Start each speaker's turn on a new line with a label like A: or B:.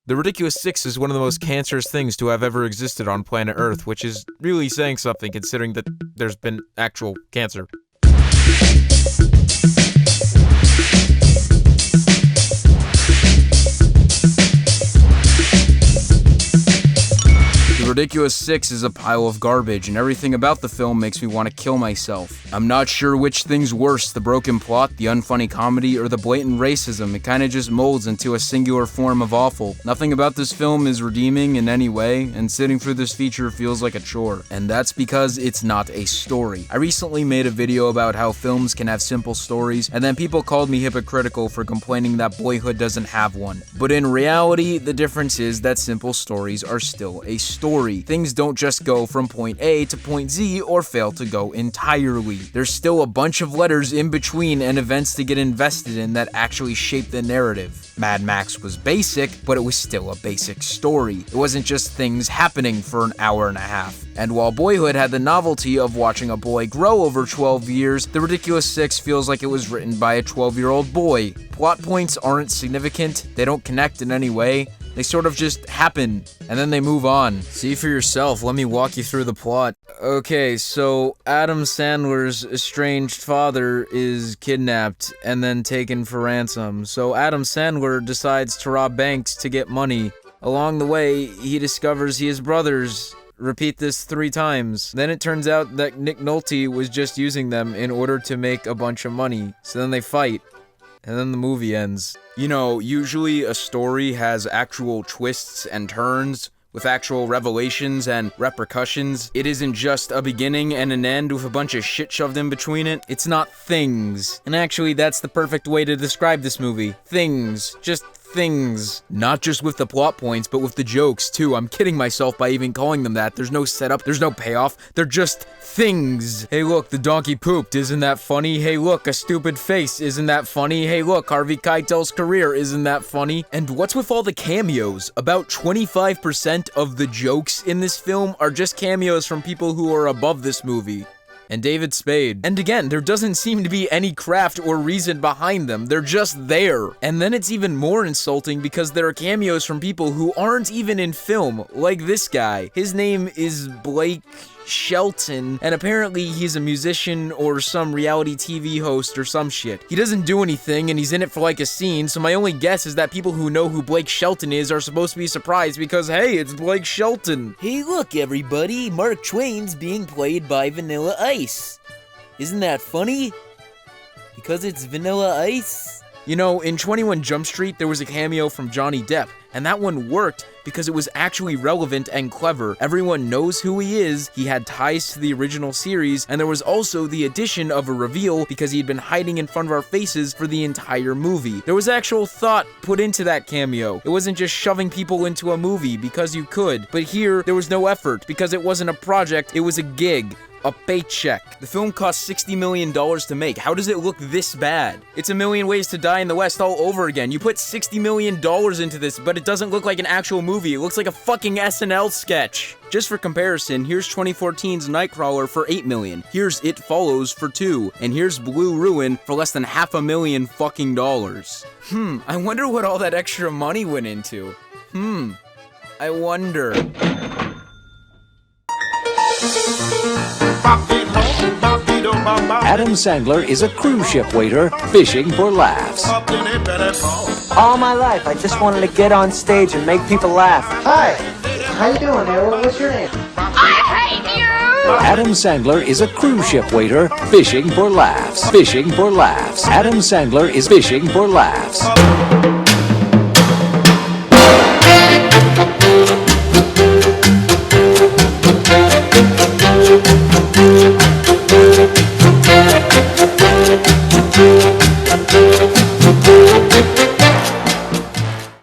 A: The Ridiculous Six is one of the most cancerous things to have ever existed on planet Earth, which is really saying something considering that there's been actual cancer. The Ridiculous Six is a pile of garbage, and everything about the film makes me want to kill myself. I'm not sure which thing's worse, the broken plot, the unfunny comedy, or the blatant racism. It kinda just molds into a singular form of awful. Nothing about this film is redeeming in any way, and sitting through this feature feels like a chore. And that's because it's not a story. I recently made a video about how films can have simple stories, and then people called me hypocritical for complaining that Boyhood doesn't have one. But in reality, the difference is that simple stories are still a story. Things don't just go from point A to point Z or fail to go entirely. There's still a bunch of letters in between and events to get invested in that actually shape the narrative. Mad Max was basic, but it was still a basic story. It wasn't just things happening for an hour and a half. And while Boyhood had the novelty of watching a boy grow over 12 years, The Ridiculous Six feels like it was written by a 12-year-old boy. Plot points aren't significant, they don't connect in any way. They sort of just happen, and then they move on. See for yourself, let me walk you through the plot. Okay, so Adam Sandler's estranged father is kidnapped and then taken for ransom. So Adam Sandler decides to rob banks to get money. Along the way, he discovers he has brothers. Repeat this 3 times. Then it turns out that Nick Nolte was just using them in order to make a bunch of money. So then they fight. And then the movie ends. You know, usually a story has actual twists and turns, with actual revelations and repercussions. It isn't just a beginning and an end with a bunch of shit shoved in between it. It's not things. And actually, that's the perfect way to describe this movie. Things. Just things. Not just with the plot points, but with the jokes, too. I'm kidding myself by even calling them that. There's no setup, there's no payoff. They're just things. Hey look, the donkey pooped. Isn't that funny? Hey look, a stupid face. Isn't that funny? Hey look, Harvey Keitel's career. Isn't that funny? And what's with all the cameos? About 25% of the jokes in this film are just cameos from people who are above this movie. And David Spade. And again, there doesn't seem to be any craft or reason behind them. They're just there. And then it's even more insulting because there are cameos from people who aren't even in film, like this guy. His name is Blake Shelton, and apparently he's a musician or some reality TV host or some shit. He doesn't do anything, and he's in it for like a scene, so my only guess is that people who know who Blake Shelton is are supposed to be surprised because, hey, it's Blake Shelton. Hey look everybody, Mark Twain's being played by Vanilla Ice. Isn't that funny? Because it's Vanilla Ice? You know, in 21 Jump Street, there was a cameo from Johnny Depp, and that one worked because it was actually relevant and clever. Everyone knows who he is, he had ties to the original series, and there was also the addition of a reveal because he'd been hiding in front of our faces for the entire movie. There was actual thought put into that cameo. It wasn't just shoving people into a movie because you could, but here, there was no effort because it wasn't a project, it was a gig. A paycheck. The film cost $60 million to make. How does it look this bad? It's A Million Ways to Die in the West all over again. You put $60 million into this, but it doesn't look like an actual movie. It looks like a fucking SNL sketch. Just for comparison, here's 2014's Nightcrawler for $8 million. Here's It Follows for $2 million. And here's Blue Ruin for less than $500,000 fucking dollars. I wonder what all that extra money went into. I wonder.
B: Adam Sandler is a cruise ship waiter fishing for laughs.
C: All my life, I just wanted to get on stage and make people laugh.
D: Hi, how you doing there? What's your name?
E: I hate you!
B: Adam Sandler is a cruise ship waiter fishing for laughs. Fishing for laughs. Adam Sandler is fishing for laughs.